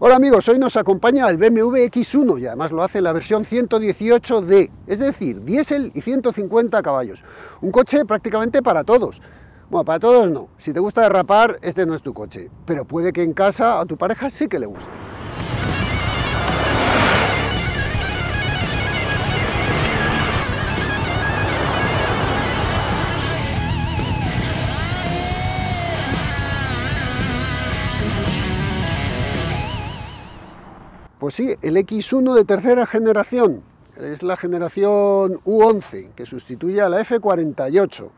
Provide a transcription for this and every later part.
Hola amigos, hoy nos acompaña el BMW X1 y además lo hace en la versión 118D, es decir, diésel y 150 caballos. Un coche prácticamente para todos. Bueno, para todos no. Si te gusta derrapar, este no es tu coche, pero puede que en casa a tu pareja sí que le guste. Pues sí, el X1 de tercera generación, es la generación U11, que sustituye a la F48.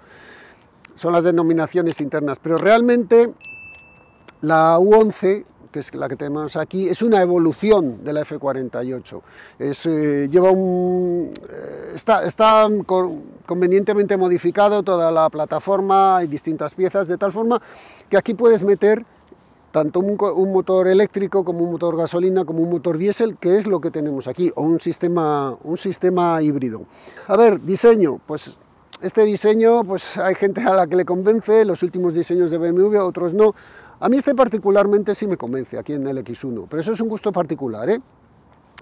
Son las denominaciones internas, pero realmente la U11, que es la que tenemos aquí, es una evolución de la F48. Está convenientemente modificado toda la plataforma, hay distintas piezas, de tal forma que aquí puedes meter tanto un motor eléctrico como un motor gasolina, como un motor diésel, que es lo que tenemos aquí, o un sistema híbrido. A ver, diseño, pues este diseño, pues hay gente a la que le convence, los últimos diseños de BMW, otros no. A mí este particularmente sí me convence, aquí en el X1, pero eso es un gusto particular, ¿eh?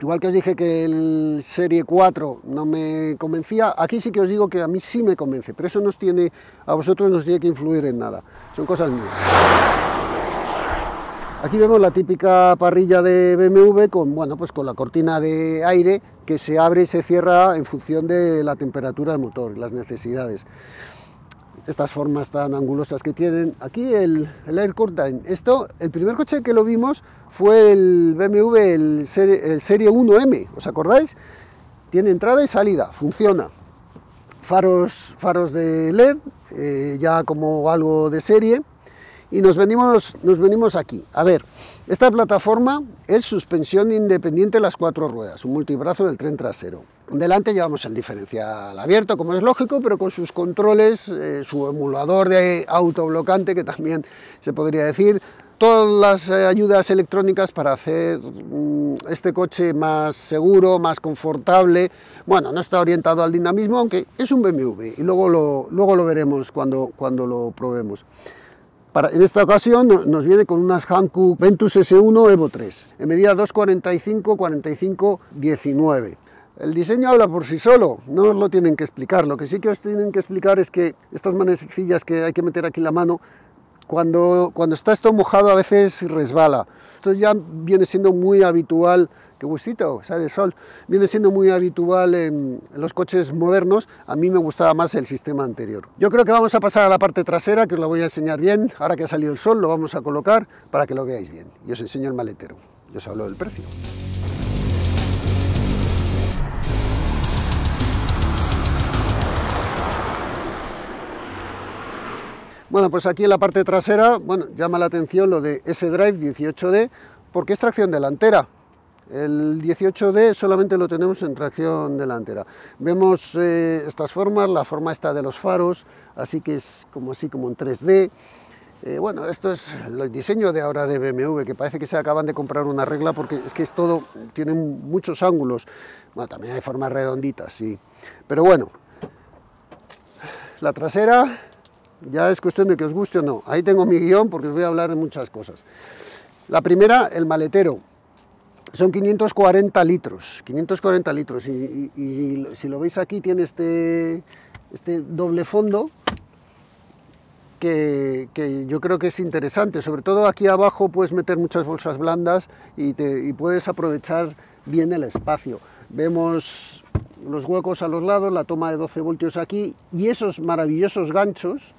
Igual que os dije que el Serie 4 no me convencía, aquí sí que os digo que a mí sí me convence, pero eso a vosotros no os tiene que influir en nada, son cosas mías. Aquí vemos la típica parrilla de BMW con la cortina de aire que se abre y se cierra en función de la temperatura del motor y las necesidades. Estas formas tan angulosas que tienen. Aquí el Air Curtain. El primer coche que lo vimos fue el BMW, el Serie 1M, ¿os acordáis? Tiene entrada y salida, funciona. Faros de LED, ya como algo de serie. Y nos venimos aquí. A ver, esta plataforma es suspensión independiente de las 4 ruedas, un multibrazo del tren trasero. Delante llevamos el diferencial abierto, como es lógico, pero con sus controles, su emulador de autoblocante, que también se podría decir, todas las ayudas electrónicas para hacer este coche más seguro, más confortable. Bueno, no está orientado al dinamismo, aunque es un BMW, y luego lo veremos cuando lo probemos. En esta ocasión nos viene con unas Hankook Ventus S1 Evo 3, en medida 2,45, 45, 19. El diseño habla por sí solo, no os lo tienen que explicar. Lo que sí que os tienen que explicar es que estas manecillas que hay que meter aquí la mano, cuando está esto mojado a veces resbala. Esto ya viene siendo muy habitual. Qué gustito, sale el sol. Viene siendo muy habitual en los coches modernos. A mí me gustaba más el sistema anterior. Yo creo que vamos a pasar a la parte trasera, que os la voy a enseñar bien. Ahora que ha salido el sol, lo vamos a colocar para que lo veáis bien. Y os enseño el maletero. Y os hablo del precio. Bueno, pues aquí en la parte trasera, llama la atención lo de S-Drive 18D, porque es tracción delantera. El 18D solamente lo tenemos en tracción delantera. Vemos estas formas, la forma esta de los faros, así que es como en 3D. Esto es el diseño de ahora de BMW, que parece que se acaban de comprar una regla, porque es que tiene muchos ángulos. Bueno, también hay formas redonditas, sí. Pero bueno, la trasera ya es cuestión de que os guste o no. Ahí tengo mi guión porque os voy a hablar de muchas cosas. La primera, el maletero. Son 540 litros, y si lo veis aquí tiene este doble fondo que yo creo que es interesante. Sobre todo aquí abajo puedes meter muchas bolsas blandas y puedes aprovechar bien el espacio. Vemos los huecos a los lados, la toma de 12 voltios aquí y esos maravillosos ganchos,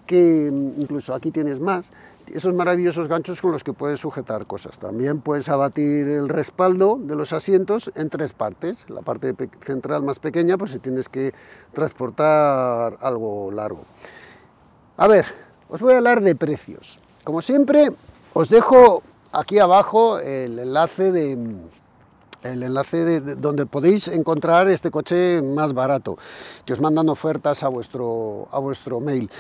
que incluso aquí tienes más, esos maravillosos ganchos con los que puedes sujetar cosas. También puedes abatir el respaldo de los asientos en 3 partes. La parte central más pequeña, pues si tienes que transportar algo largo. A ver, os voy a hablar de precios. Como siempre, os dejo aquí abajo el enlace de donde podéis encontrar este coche más barato, que os mandan ofertas a vuestro mail.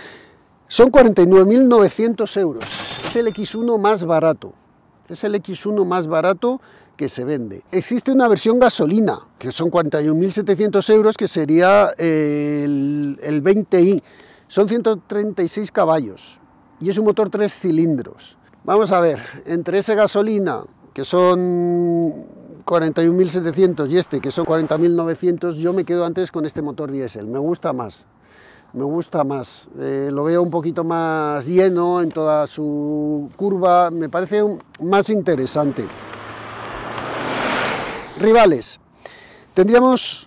Son 49.900 euros, es el X1 más barato, que se vende. Existe una versión gasolina, que son 41.700 euros, que sería el 20i, son 136 caballos, y es un motor 3 cilindros. Vamos a ver, entre ese gasolina que son 41.700 y este, que son 40.900, yo me quedo antes con este motor diésel, me gusta más. Lo veo un poquito más lleno en toda su curva, me parece más interesante. Rivales, tendríamos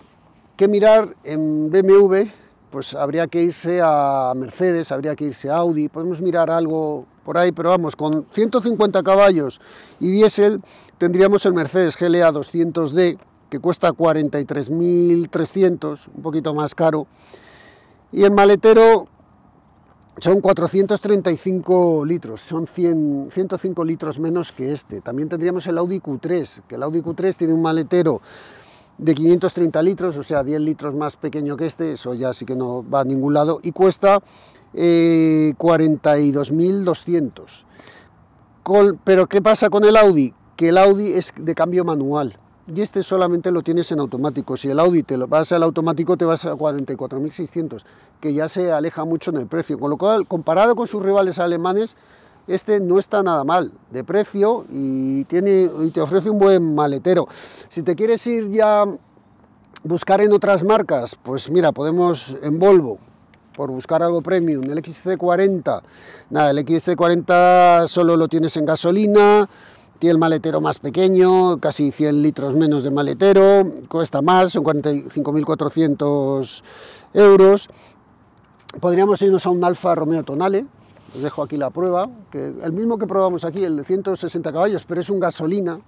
que mirar en BMW, pues habría que irse a Mercedes, habría que irse a Audi, podemos mirar algo por ahí, pero vamos, con 150 caballos y diésel tendríamos el Mercedes GLA 200D, que cuesta 43.300, un poquito más caro. Y el maletero son 435 litros, son 105 litros menos que este. También tendríamos el Audi Q3, que el Audi Q3 tiene un maletero de 530 litros, o sea, 10 litros más pequeño que este, eso ya sí que no va a ningún lado, y cuesta 42.200. Pero ¿qué pasa con el Audi? Que el Audi es de cambio manual. Y este solamente lo tienes en automático. Si el Audi te lo vas al automático, te vas a 44.600, que ya se aleja mucho en el precio. Con lo cual, comparado con sus rivales alemanes, este no está nada mal de precio y te ofrece un buen maletero. Si te quieres ir ya buscar en otras marcas, pues mira, podemos en Volvo, por buscar algo premium, el XC40. Nada, el XC40 solo lo tienes en gasolina. Tiene el maletero más pequeño, casi 100 litros menos de maletero, cuesta más, son 45.400 euros. Podríamos irnos a un Alfa Romeo Tonale, os dejo aquí la prueba, que el mismo que probamos aquí, el de 160 caballos, pero es un gasolina,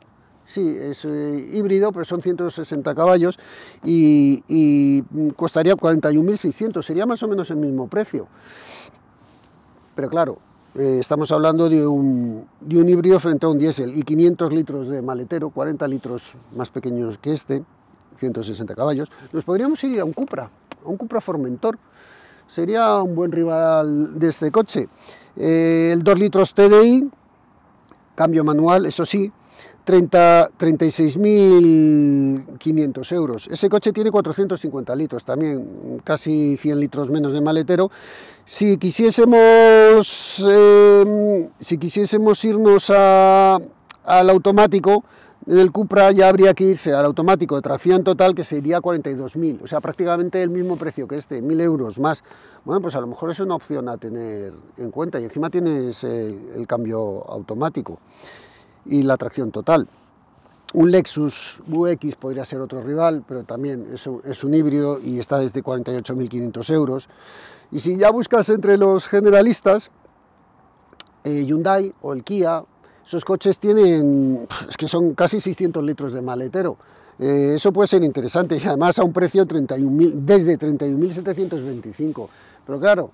sí, es híbrido, pero son 160 caballos y costaría 41.600, sería más o menos el mismo precio. Pero claro, estamos hablando de un híbrido frente a un diésel y 500 litros de maletero, 40 litros más pequeños que este, 160 caballos. Nos podríamos ir a un Cupra Formentor, sería un buen rival de este coche. El 2 litros TDI, cambio manual, eso sí, 36.500 euros. Ese coche tiene 450 litros, también casi 100 litros menos de maletero. Si quisiésemos irnos al automático, del Cupra ya habría que irse al automático de tracción total, que sería 42.000, o sea, prácticamente el mismo precio que este, 1.000 euros más. Bueno, pues a lo mejor es una opción a tener en cuenta, y encima tienes el cambio automático y la tracción total. Un Lexus UX podría ser otro rival, pero también es un híbrido y está desde 48.500 euros. Y si ya buscas entre los generalistas, Hyundai o el Kia, esos coches tienen, es que son casi 600 litros de maletero. Eso puede ser interesante y además a un precio desde 31.725. Pero claro,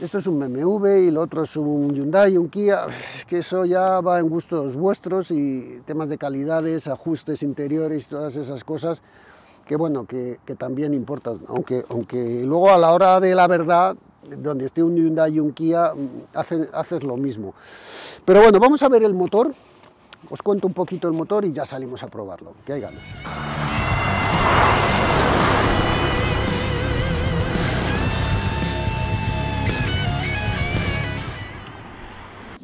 esto es un BMW y lo otro es un Hyundai, un Kia, es que eso ya va en gustos vuestros y temas de calidades, ajustes interiores y todas esas cosas que bueno, que también importan, aunque luego a la hora de la verdad, donde esté un Hyundai y un Kia, haces lo mismo. Pero bueno, vamos a ver el motor, os cuento un poquito el motor y ya salimos a probarlo, que hay ganas.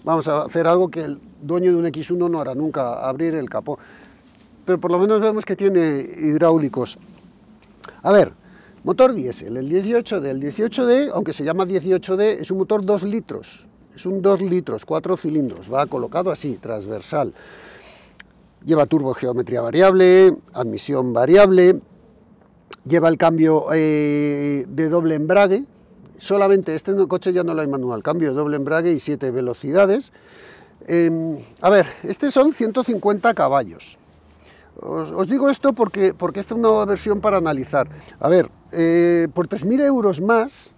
Vamos a hacer algo que el dueño de un X1 no hará nunca, abrir el capó. Pero por lo menos vemos que tiene hidráulicos. A ver, motor diésel, el 18D, aunque se llama 18D, es un motor 2 litros. Es un 2 litros, 4 cilindros, va colocado así, transversal. Lleva turbo geometría variable, admisión variable, lleva el cambio de doble embrague. Solamente este coche ya no lo hay manual, cambio de doble embrague y 7 velocidades. A ver, este son 150 caballos. Os digo esto porque esta es una versión para analizar. A ver, por 3.000 euros más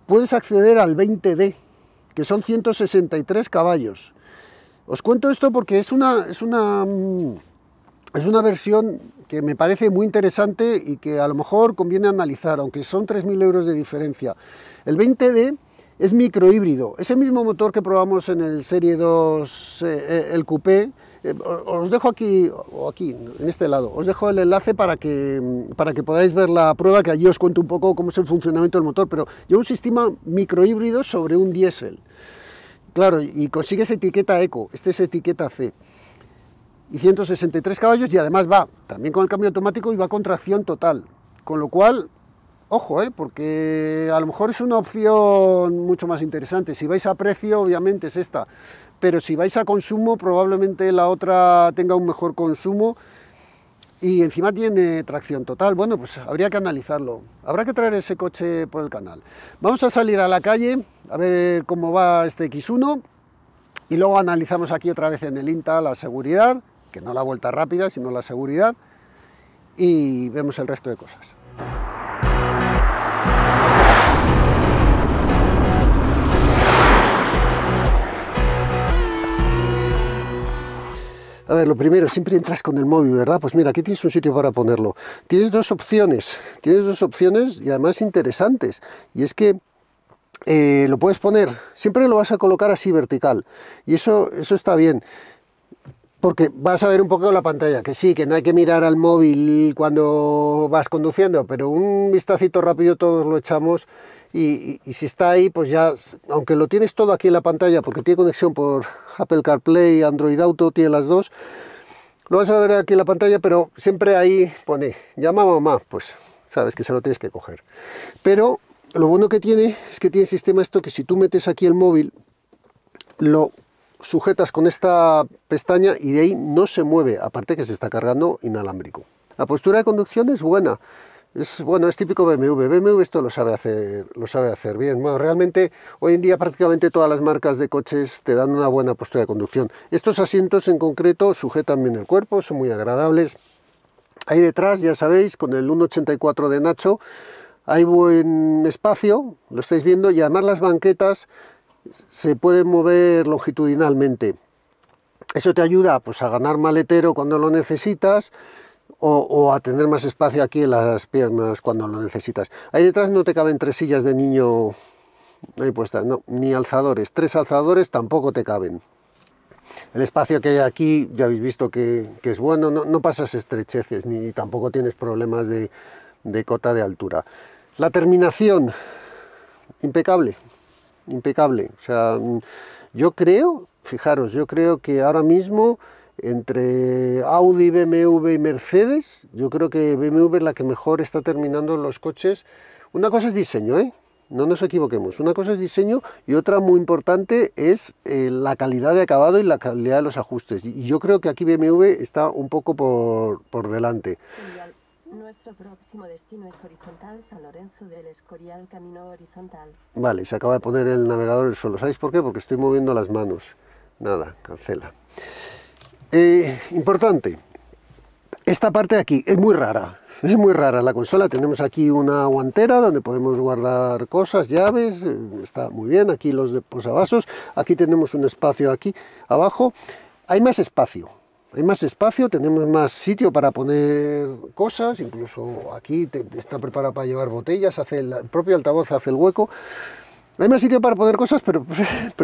puedes acceder al 20D, que son 163 caballos. Os cuento esto porque es una versión que me parece muy interesante y que a lo mejor conviene analizar, aunque son 3.000 euros de diferencia. El 20D es microhíbrido, ese mismo motor que probamos en el Serie 2, el Coupé. Os dejo aquí, o aquí, en este lado, os dejo el enlace para que podáis ver la prueba, que allí os cuento un poco cómo es el funcionamiento del motor, pero lleva un sistema microhíbrido sobre un diésel. Claro, y consigues etiqueta Eco, este es etiqueta C. y 163 caballos, y además va también con el cambio automático y va con tracción total, con lo cual, ojo, porque a lo mejor es una opción mucho más interesante. Si vais a precio, obviamente es esta, pero si vais a consumo, probablemente la otra tenga un mejor consumo y encima tiene tracción total. Bueno, pues habría que analizarlo, habrá que traer ese coche por el canal. Vamos a salir a la calle a ver cómo va este X1 y luego analizamos aquí otra vez en el INTA la seguridad, que no la vuelta rápida, sino la seguridad, y vemos el resto de cosas. A ver, lo primero, siempre entras con el móvil, ¿verdad? Pues mira, aquí tienes un sitio para ponerlo. Tienes dos opciones y además interesantes. Y es que lo puedes poner, siempre lo vas a colocar así vertical. Y eso está bien, porque vas a ver un poco la pantalla, que sí, que no hay que mirar al móvil cuando vas conduciendo, pero un vistacito rápido todos lo echamos. Y si está ahí, pues ya, aunque lo tienes todo aquí en la pantalla, porque tiene conexión por Apple CarPlay, Android Auto, tiene las dos, lo vas a ver aquí en la pantalla, pero siempre ahí pone, llama a mamá, pues sabes que se lo tienes que coger. Pero lo bueno que tiene es que tiene sistema esto, que si tú metes aquí el móvil, lo sujetas con esta pestaña y de ahí no se mueve, aparte que se está cargando inalámbrico. La postura de conducción es buena. Es típico BMW. BMW esto lo sabe hacer bien. Bueno, realmente hoy en día prácticamente todas las marcas de coches te dan una buena postura de conducción. Estos asientos en concreto sujetan bien el cuerpo, son muy agradables. Ahí detrás, ya sabéis, con el 1.84 de Nacho, hay buen espacio, lo estáis viendo, y además las banquetas se pueden mover longitudinalmente. Eso te ayuda pues a ganar maletero cuando lo necesitas, o a tener más espacio aquí en las piernas cuando lo necesitas. Ahí detrás no te caben 3 sillas de niño ahí puestas, no, ni alzadores. 3 alzadores tampoco te caben. El espacio que hay aquí ya habéis visto que es bueno, no pasas estrecheces, ni tampoco tienes problemas de cota de altura. La terminación, impecable, impecable. O sea, yo creo, fijaros, yo creo que ahora mismo entre Audi, BMW y Mercedes, yo creo que BMW es la que mejor está terminando los coches. Una cosa es diseño, no nos equivoquemos, una cosa es diseño y otra muy importante es la calidad de acabado y la calidad de los ajustes. Y yo creo que aquí BMW está un poco por delante. Nuestro próximo destino es Horizontal, San Lorenzo del Escorial, camino horizontal. Vale, se acaba de poner el navegador solo. ¿Sabéis por qué? Porque estoy moviendo las manos. Nada, cancela. Importante, esta parte de aquí es muy rara la consola. Tenemos aquí una guantera donde podemos guardar cosas, llaves, está muy bien, aquí los de posavasos, aquí tenemos un espacio aquí abajo, hay más espacio, tenemos más sitio para poner cosas, incluso aquí está preparado para llevar botellas, el propio altavoz hace el hueco. Hay más sitio para poner cosas, pero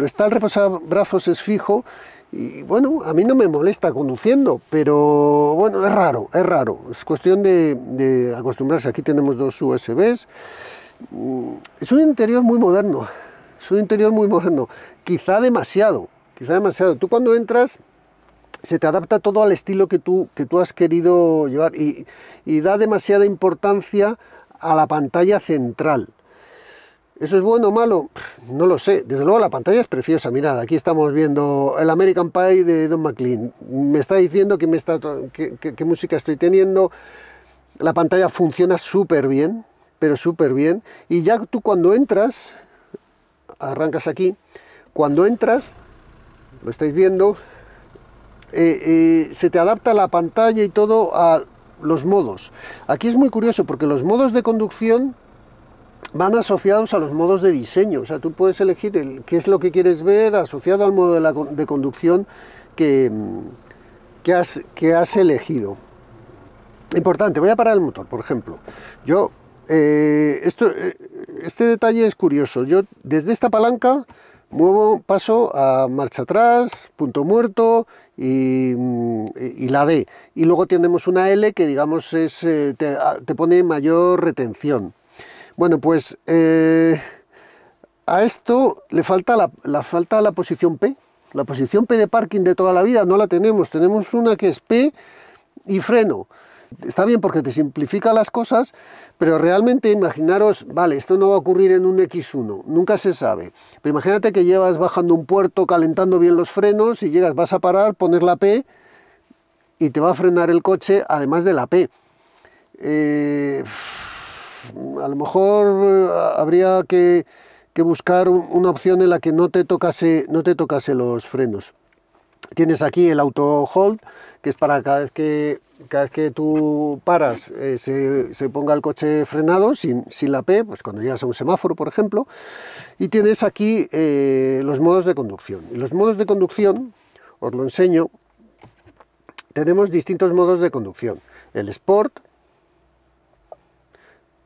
está el reposabrazos, es fijo. Y bueno, a mí no me molesta conduciendo, pero bueno, es raro, es cuestión de acostumbrarse. Aquí tenemos 2 USBs, es un interior muy moderno, quizá demasiado. Tú cuando entras se te adapta todo al estilo que tú has querido llevar y da demasiada importancia a la pantalla central. ¿Eso es bueno o malo? No lo sé. Desde luego la pantalla es preciosa. Mirad, aquí estamos viendo el American Pie de Don McLean. Me está diciendo qué música estoy teniendo. La pantalla funciona súper bien, pero súper bien. Y ya tú cuando entras, arrancas aquí, cuando entras, lo estáis viendo, se te adapta la pantalla y todo a los modos. Aquí es muy curioso porque los modos de conducción van asociados a los modos de diseño. O sea, tú puedes elegir qué es lo que quieres ver asociado al modo de conducción que has elegido. Importante, voy a parar el motor, por ejemplo. Este detalle es curioso. Yo desde esta palanca paso a marcha atrás, punto muerto y la D. Y luego tenemos una L que digamos te pone mayor retención. Bueno, pues a esto le falta la posición P. La posición P de parking de toda la vida no la tenemos, tenemos una que es P y freno. Está bien porque te simplifica las cosas, pero realmente imaginaros, vale, esto no va a ocurrir en un X1, nunca se sabe. Pero imagínate que llevas bajando un puerto, calentando bien los frenos y llegas, vas a parar, poner la P y te va a frenar el coche además de la P. A lo mejor habría que buscar una opción en la que no te tocase los frenos. Tienes aquí el auto hold, que es para cada vez que tú paras se ponga el coche frenado sin la P, pues cuando llegas a un semáforo, por ejemplo. Y tienes aquí los modos de conducción. Y los modos de conducción, os lo enseño, tenemos distintos modos de conducción. El Sport,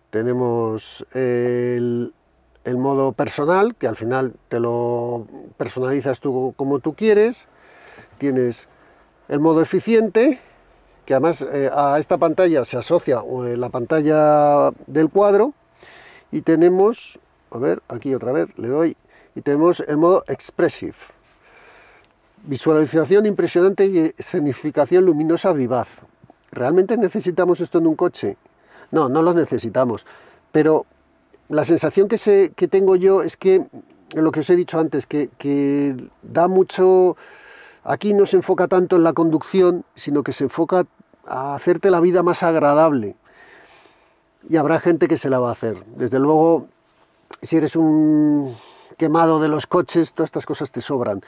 tenemos el modo personal, que al final te lo personalizas tú como tú quieres. Tienes el modo eficiente, que además a esta pantalla se asocia la pantalla del cuadro. Y tenemos, a ver, aquí otra vez le doy, y tenemos el modo Expressive. Visualización impresionante y escenificación luminosa vivaz. ¿Realmente necesitamos esto en un coche? No, no lo necesitamos, pero la sensación que tengo yo es que, lo que os he dicho antes, que da mucho... Aquí no se enfoca tanto en la conducción, sino que se enfoca a hacerte la vida más agradable. Y habrá gente que se la va a hacer. Desde luego, si eres un quemado de los coches, todas estas cosas te sobran.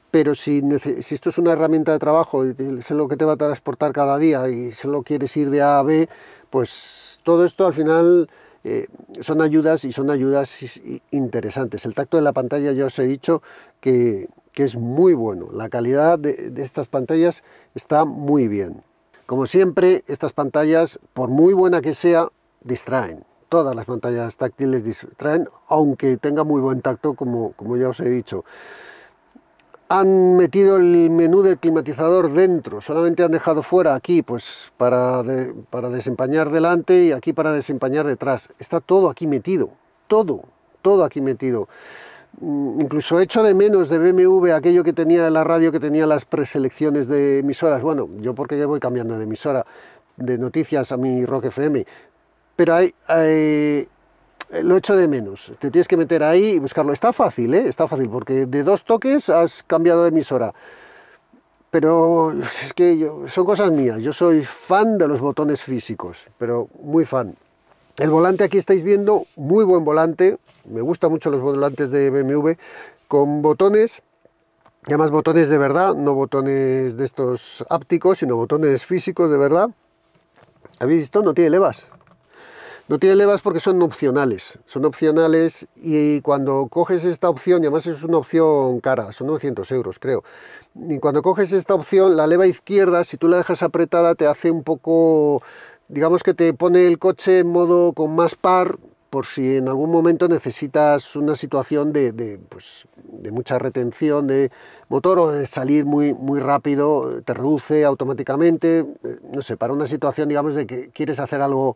Pero si esto es una herramienta de trabajo, y es lo que te va a transportar cada día y solo quieres ir de A a B, pues todo esto al final son ayudas y son ayudas interesantes. El tacto de la pantalla ya os he dicho que es muy bueno. La calidad de estas pantallas está muy bien. Como siempre, estas pantallas, por muy buena que sea, distraen. Todas las pantallas táctiles distraen, aunque tenga muy buen tacto, como ya os he dicho. Han metido el menú del climatizador dentro, solamente han dejado fuera aquí pues para desempañar delante y aquí para desempañar detrás. Está todo aquí metido, todo aquí metido. Incluso echo de menos de BMW aquello que tenía la radio, que tenía las preselecciones de emisoras. Bueno, yo porque ya voy cambiando de emisora de noticias a mi Rock FM, pero lo echo de menos. Te tienes que meter ahí y buscarlo. Está fácil, está fácil, porque de 2 toques has cambiado de emisora. Pero es que son cosas mías. Yo soy fan de los botones físicos, pero muy fan. El volante aquí estáis viendo, muy buen volante. Me gustan mucho los volantes de BMW, con botones, y además botones de verdad, no botones de estos ápticos, sino botones físicos de verdad. ¿Habéis visto? No tiene levas. No tiene levas porque son opcionales y cuando coges esta opción, y además es una opción cara, son 900 euros creo, y cuando coges esta opción, la leva izquierda, si tú la dejas apretada, te hace un poco, digamos que te pone el coche en modo con más par, por si en algún momento necesitas una situación de mucha retención de motor o de salir muy rápido, te reduce automáticamente, no sé, para una situación, digamos, de que quieres hacer algo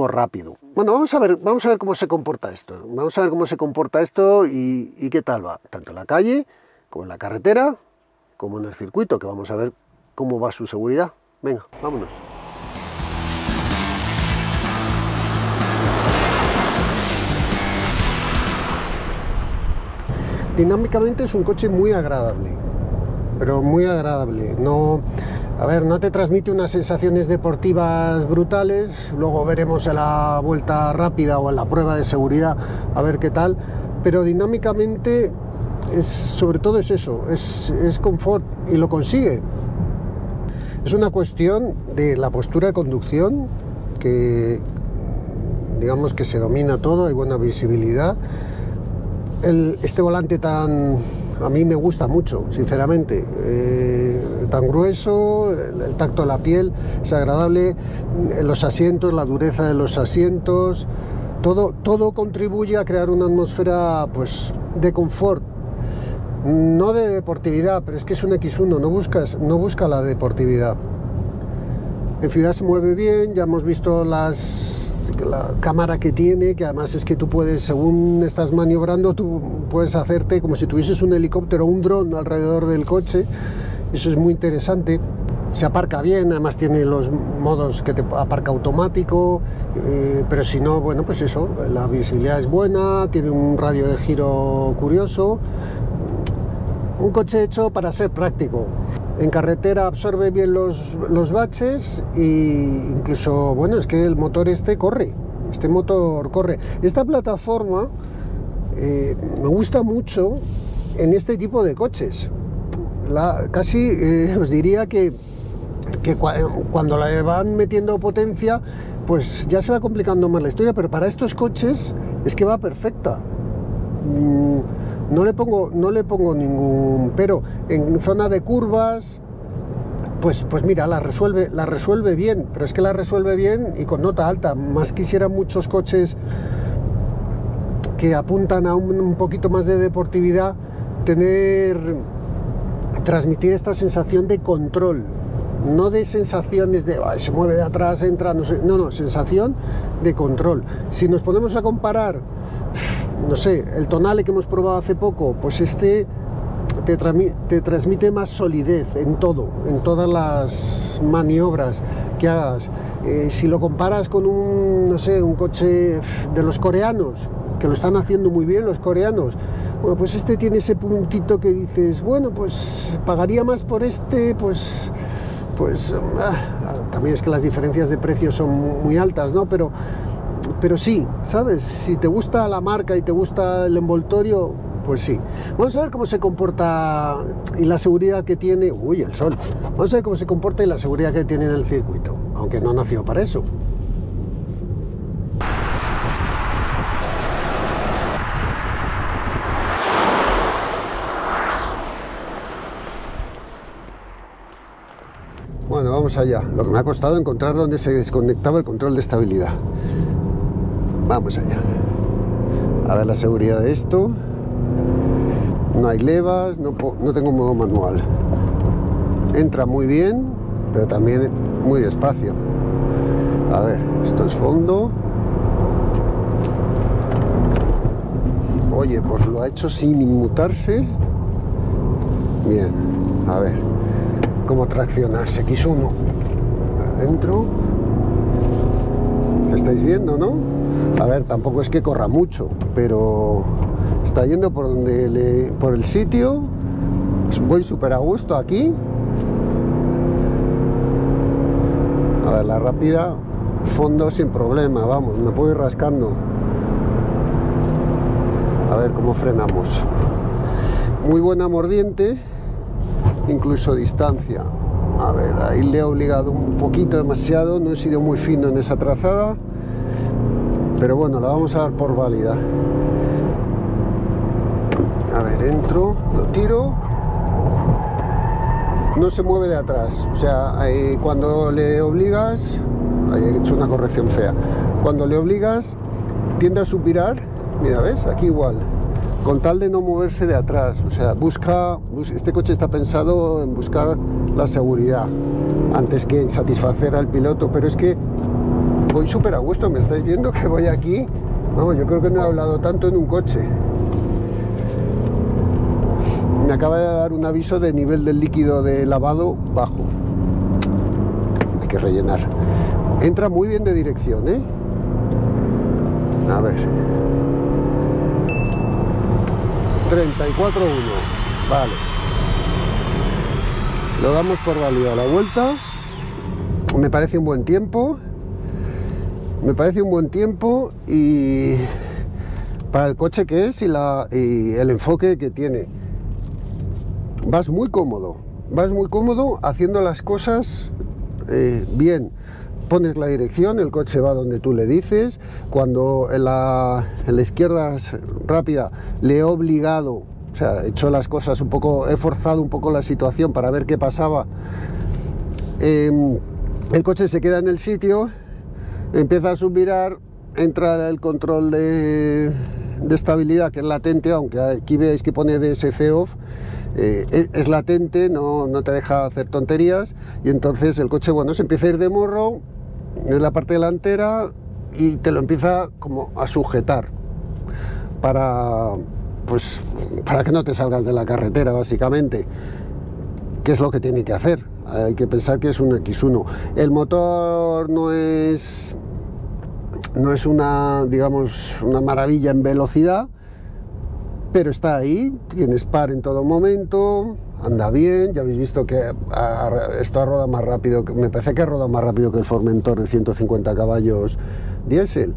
rápido. Bueno, vamos a ver cómo se comporta esto. Vamos a ver cómo se comporta esto y qué tal va, tanto en la calle, como en la carretera, como en el circuito, que vamos a ver cómo va su seguridad. Venga, vámonos. Dinámicamente es un coche muy agradable, pero muy agradable. No te transmite unas sensaciones deportivas brutales, luego veremos en la vuelta rápida o en la prueba de seguridad a ver qué tal, pero dinámicamente sobre todo es eso, es confort y lo consigue. Es una cuestión de la postura de conducción, que digamos que se domina todo, hay buena visibilidad. Este volante a mí me gusta mucho, sinceramente, tan grueso, el tacto de la piel es agradable, los asientos, la dureza de los asientos, todo contribuye a crear una atmósfera pues de confort, no de deportividad, pero es que es un X1, no busca la deportividad. En ciudad se mueve bien, ya hemos visto las la cámara que tiene, que además es que tú puedes, según estás maniobrando, tú puedes hacerte como si tuvieses un helicóptero o un dron alrededor del coche. Eso es muy interesante. Se aparca bien, además tiene los modos que te aparca automático, pero si no, bueno, pues eso, la visibilidad es buena, tiene un radio de giro curioso. Un coche hecho para ser práctico. En carretera absorbe bien los baches e incluso, bueno, es que el motor corre. Este motor corre. Esta plataforma me gusta mucho en este tipo de coches. Casi os diría que cuando le van metiendo potencia, pues ya se va complicando más la historia, pero para estos coches es que va perfecta. No le pongo ningún pero. En zona de curvas, pues mira, la resuelve bien, pero es que la resuelve bien y con nota alta. Más quisieran muchos coches que apuntan a un poquito más de deportividad transmitir esta sensación de control, no de sensaciones de se mueve de atrás, entra, no sé, no, sensación de control. Si nos ponemos a comparar, no sé, el Tonale que hemos probado hace poco, pues te transmite más solidez en todo, en todas las maniobras que hagas. Si lo comparas con no sé, un coche de los coreanos, que lo están haciendo muy bien los coreanos, bueno, pues tiene ese puntito que dices, bueno, pues pagaría más por pues también es que las diferencias de precios son muy altas, ¿no? Pero sí, ¿sabes? Si te gusta la marca y te gusta el envoltorio, pues sí. Vamos a ver cómo se comporta y la seguridad que tiene. Uy, el sol. Vamos a ver cómo se comporta y la seguridad que tiene en el circuito, aunque no ha nacido para eso. Bueno, vamos allá. Lo que me ha costado encontrar dónde se desconectaba el control de estabilidad. Vamos allá. A ver la seguridad de esto. No hay levas, no tengo modo manual. Entra muy bien, pero también muy despacio. A ver, esto es fondo. Oye, pues lo ha hecho sin inmutarse. Bien, a ver cómo tracciona X1. Adentro. Lo estáis viendo, ¿no? A ver, tampoco es que corra mucho, pero está yendo por el sitio. Voy súper a gusto aquí. A ver, la rápida, fondo sin problema, vamos, me puedo ir rascando. A ver cómo frenamos. Muy buena mordiente, incluso distancia. A ver, ahí le he obligado un poquito demasiado, no he sido muy fino en esa trazada, pero bueno, la vamos a dar por válida. A ver, entro, lo tiro, no se mueve de atrás, o sea, cuando le obligas, ahí he hecho una corrección fea, cuando le obligas tiende a suspirar, mira, ¿ves? Aquí igual, con tal de no moverse de atrás, o sea, este coche está pensado en buscar la seguridad antes que en satisfacer al piloto, pero es que voy súper a gusto, me estáis viendo que voy aquí, vamos, yo creo que no he hablado tanto en un coche. Me acaba de dar un aviso de nivel del líquido de lavado bajo, hay que rellenar. Entra muy bien de dirección, ¿eh? A ver, 34.1, vale, lo damos por válida la vuelta. Me parece un buen tiempo, y para el coche que es y el enfoque que tiene. Vas muy cómodo haciendo las cosas bien. Pones la dirección, el coche va donde tú le dices. Cuando en la izquierda rápida le he obligado, o sea, he hecho las cosas un poco, he forzado un poco la situación para ver qué pasaba. El coche se queda en el sitio, empieza a subvirar, entra el control de estabilidad, que es latente, aunque aquí veis que pone DSC off. Es latente, no te deja hacer tonterías, y entonces el coche, bueno, se empieza a ir de morro en la parte delantera y te lo empieza como a sujetar para que no te salgas de la carretera, básicamente. ¿Qué es lo que tiene que hacer? Hay que pensar que es un X1. El motor no es una, digamos, una maravilla en velocidad, pero está ahí, tienes par en todo momento, anda bien. Ya habéis visto que esto ha rodado más rápido, me parece que ha rodado más rápido que el Formentor de 150 caballos diésel.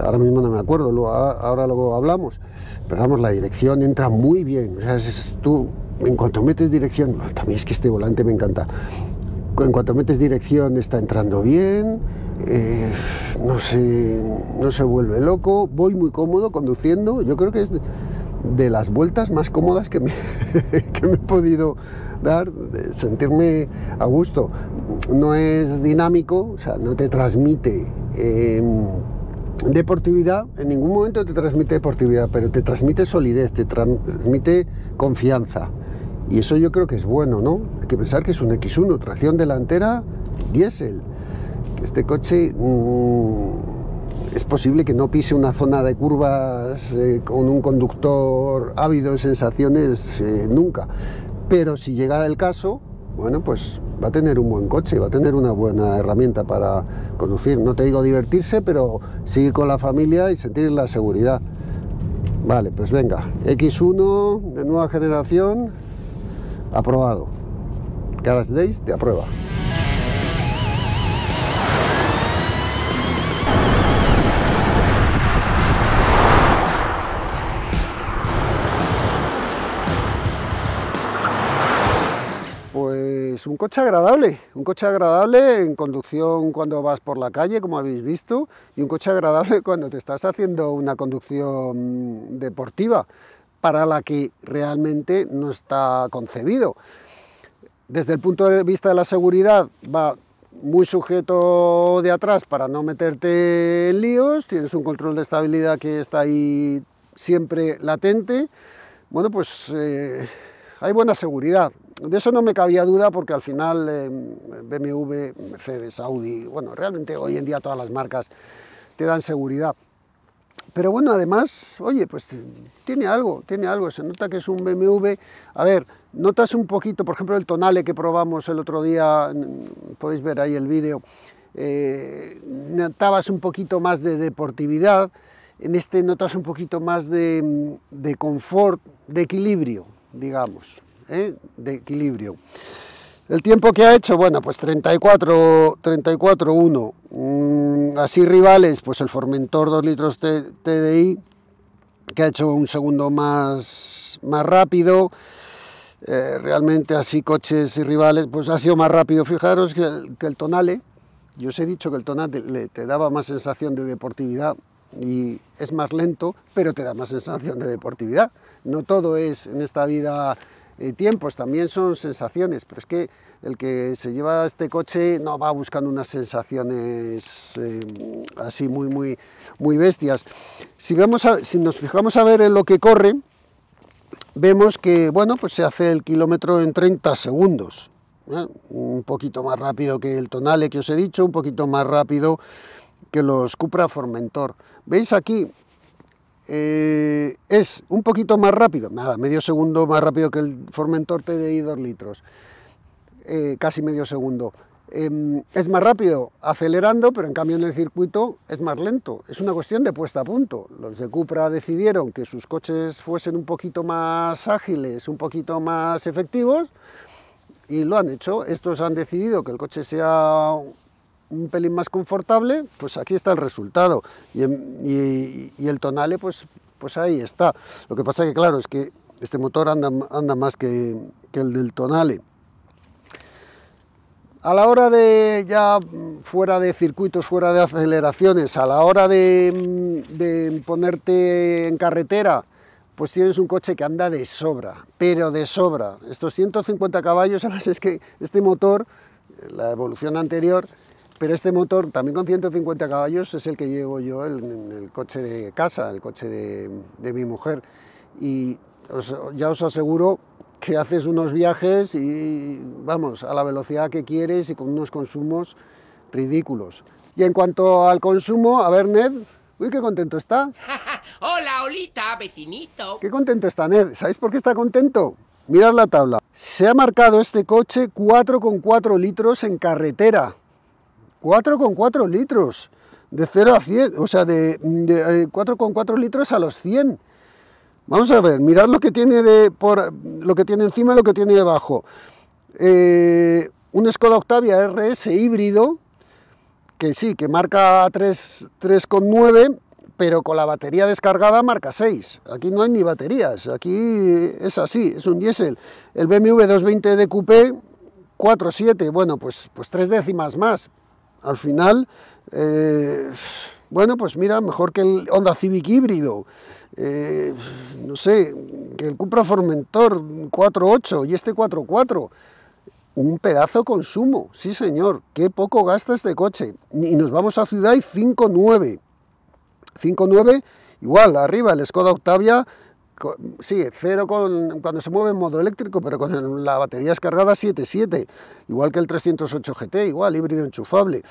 Ahora mismo no me acuerdo, ahora luego hablamos, pero vamos, la dirección entra muy bien. O sea, tú, en cuanto metes dirección, también es que este volante me encanta, en cuanto metes dirección está entrando bien, no se vuelve loco, voy muy cómodo conduciendo. Yo creo que es de las vueltas más cómodas que me he podido dar, sentirme a gusto. No es dinámico, o sea, no te transmite deportividad, en ningún momento te transmite deportividad, pero te transmite solidez, te transmite confianza, y eso yo creo que es bueno, ¿no? Hay que pensar que es un X1, tracción delantera, diésel, que este coche es posible que no pise una zona de curvas con un conductor ávido en sensaciones nunca, pero si llega el caso, bueno, pues va a tener un buen coche, va a tener una buena herramienta para conducir. No te digo divertirse, pero seguir con la familia y sentir la seguridad. Vale, pues venga, X1 de nueva generación, aprobado. Garage Days te aprueba. Pues un coche agradable en conducción cuando vas por la calle, como habéis visto, y un coche agradable cuando te estás haciendo una conducción deportiva, para la que realmente no está concebido. Desde el punto de vista de la seguridad, va muy sujeto de atrás para no meterte en líos, tienes un control de estabilidad que está ahí siempre latente. Bueno, pues hay buena seguridad. De eso no me cabía duda, porque al final BMW, Mercedes, Audi, bueno, realmente hoy en día todas las marcas te dan seguridad. Pero bueno, además, oye, pues tiene algo, se nota que es un BMW. A ver, notas un poquito, por ejemplo, el Tonale que probamos el otro día, podéis ver ahí el vídeo, notabas un poquito más de deportividad, en este notas un poquito más de confort, de equilibrio, digamos. De equilibrio. El tiempo que ha hecho, bueno, pues 34.1. Así rivales, pues el Formentor 2 litros TDI, que ha hecho un segundo más rápido. Realmente así coches y rivales, pues ha sido más rápido. Fijaros que el Tonale, yo os he dicho que el Tonale te daba más sensación de deportividad y es más lento, pero te da más sensación de deportividad. No todo es en esta vida tiempos, también son sensaciones, pero es que el que se lleva este coche no va buscando unas sensaciones así muy bestias. Si nos fijamos a ver en lo que corre, vemos que, bueno, pues se hace el kilómetro en 30 segundos, un poquito más rápido que el Tonale que os he dicho, un poquito más rápido que los Cupra Formentor. ¿Veis aquí? Es un poquito más rápido, nada, medio segundo más rápido que el Formentor TDI 2 litros, casi medio segundo. Es más rápido acelerando, pero en cambio en el circuito es más lento. Es una cuestión de puesta a punto. Los de Cupra decidieron que sus coches fuesen un poquito más ágiles, un poquito más efectivos, y lo han hecho. Estos han decidido que el coche sea un pelín más confortable, pues aquí está el resultado, y el Tonale pues ahí está. Lo que pasa que, claro, es que este motor anda más que el del Tonale. A la hora de, ya fuera de circuitos, fuera de aceleraciones, a la hora de ponerte en carretera, pues tienes un coche que anda de sobra, pero de sobra. Estos 150 caballos, además es que este motor, la evolución anterior, pero este motor también con 150 caballos es el que llevo yo en el coche de casa, el coche de mi mujer, y ya os aseguro que haces unos viajes y vamos, a la velocidad que quieres y con unos consumos ridículos. Y en cuanto al consumo, a ver, Ned, uy, qué contento está. Hola, Olita, vecinito. Qué contento está Ned. ¿Sabéis por qué está contento? Mirad la tabla. Se ha marcado este coche 4,4 litros en carretera. 4,4 litros. De 0 a 100, o sea, de 4,4 litros a los 100. Vamos a ver, mirad lo que tiene lo que tiene encima y lo que tiene debajo. Un Skoda Octavia RS híbrido, que sí, que marca 3,9, pero con la batería descargada marca 6. Aquí no hay ni baterías, aquí es así, es un diésel. El BMW 220 de Coupé, 4,7, bueno, pues 3 décimas más. Al final, bueno, pues mira, mejor que el Honda Civic híbrido, no sé, que el Cupra Formentor 4,8 y este 4,4. Un pedazo de consumo, sí señor, qué poco gasta este coche. Y nos vamos a ciudad y 5,9. 5,9, igual, arriba el Skoda Octavia, sí, 0 cuando se mueve en modo eléctrico, pero con la batería descargada 7,7, igual que el 308 GT, igual, híbrido enchufable.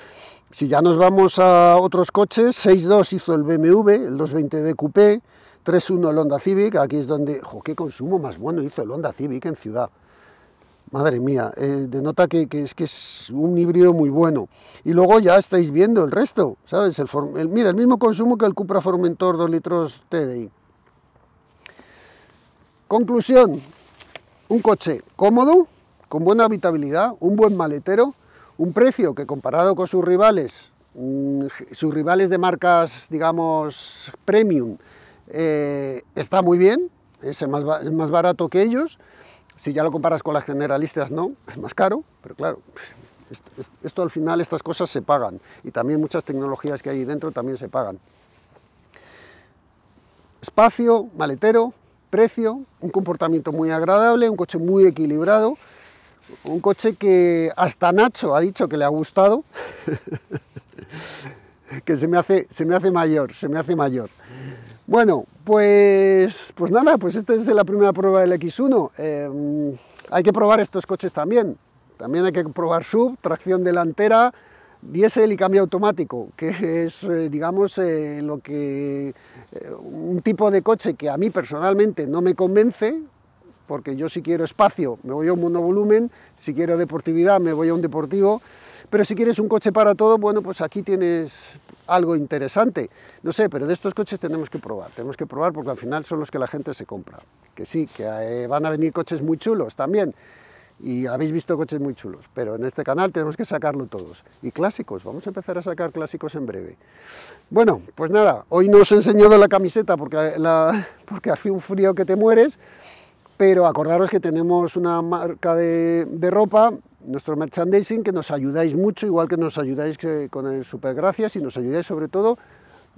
Si ya nos vamos a otros coches, 6,2 hizo el BMW, el 220D Coupé, 3,1 el Honda Civic, aquí es donde, qué consumo más bueno hizo el Honda Civic en ciudad. Madre mía, denota que es un híbrido muy bueno. Y luego ya estáis viendo el resto, ¿sabes? Mira, el mismo consumo que el Cupra Formentor 2 litros TDI. Conclusión, un coche cómodo, con buena habitabilidad, un buen maletero, un precio que comparado con sus rivales de marcas, digamos, premium, está muy bien, es más barato que ellos. Si ya lo comparas con las generalistas, no, es más caro, pero claro, esto al final, estas cosas se pagan, y también muchas tecnologías que hay dentro también se pagan. Espacio, maletero, precio, un comportamiento muy agradable, un coche muy equilibrado, un coche que hasta Nacho ha dicho que le ha gustado, que se me hace mayor. Bueno, pues nada, pues esta es la primera prueba del X1. Hay que probar estos coches también hay que probar SUV, tracción delantera, diésel y cambio automático, que es, digamos, un tipo de coche que a mí personalmente no me convence, porque yo si quiero espacio me voy a un monovolumen, si quiero deportividad me voy a un deportivo, pero si quieres un coche para todo, bueno, pues aquí tienes algo interesante. No sé, pero de estos coches tenemos que probar porque al final son los que la gente se compra. Que sí, que van a venir coches muy chulos también, y habéis visto coches muy chulos, pero en este canal tenemos que sacarlo todos. Y clásicos, vamos a empezar a sacar clásicos en breve. Bueno, pues nada, hoy no os he enseñado la camiseta porque hace un frío que te mueres, pero acordaros que tenemos una marca de ropa, nuestro merchandising, que nos ayudáis mucho, igual que nos ayudáis con el Supergracias, y nos ayudáis sobre todo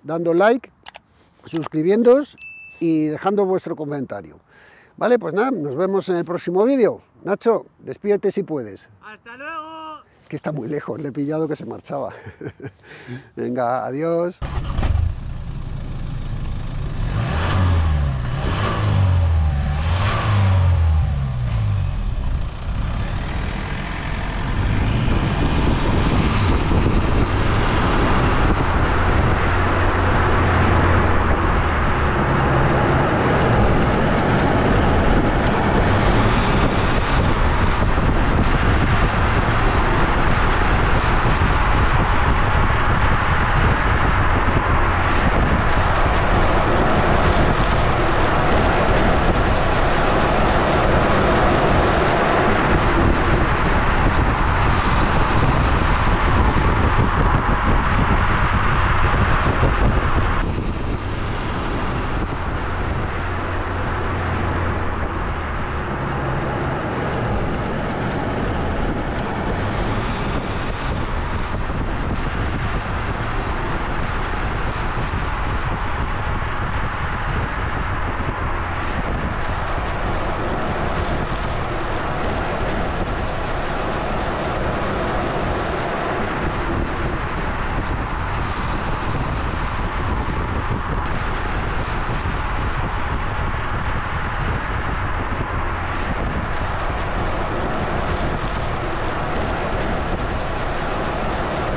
dando like, suscribiéndoos y dejando vuestro comentario. Vale, pues nada, nos vemos en el próximo vídeo. Nacho, despídete si puedes. ¡Hasta luego! Que está muy lejos, le he pillado que se marchaba. Venga, adiós.